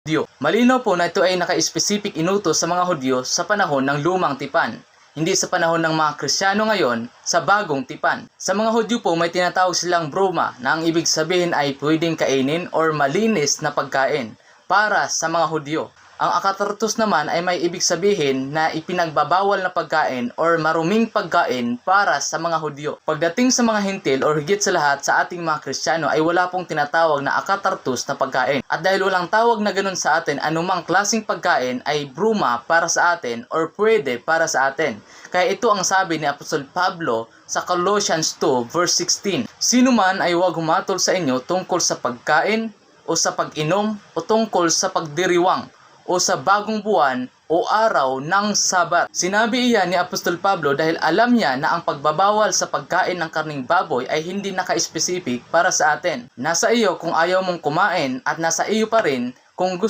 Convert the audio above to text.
Hudyo. Malinaw po na ito ay naka-specific inutos sa mga Hudyo sa panahon ng lumang tipan, hindi sa panahon ng mga Kristiyano ngayon sa bagong tipan. Sa mga Hudyo po may tinatawag silang broma na ang ibig sabihin ay pwedeng kainin or malinis na pagkain para sa mga Hudyo. Ang akatartos naman ay may ibig sabihin na ipinagbabawal na pagkain or maruming pagkain para sa mga Hudyo. Pagdating sa mga Hintil or higit sa lahat sa ating mga Kristiyano ay wala pong tinatawag na akatartos na pagkain. At dahil walang tawag na ganun sa atin, anumang klaseng pagkain ay bruma para sa atin or pwede para sa atin. Kaya ito ang sabi ni Apostol Pablo sa Colossians 2 verse 16. Sino man ay huwag humatol sa inyo tungkol sa pagkain o sa pag-inom o tungkol sa pagdiriwang o sa bagong buwan o araw ng Sabat. Sinabi iyan ni Apostol Pablo dahil alam niya na ang pagbabawal sa pagkain ng karning baboy ay hindi naka-specific para sa atin. Nasa iyo kung ayaw mong kumain at nasa iyo pa rin kung gusto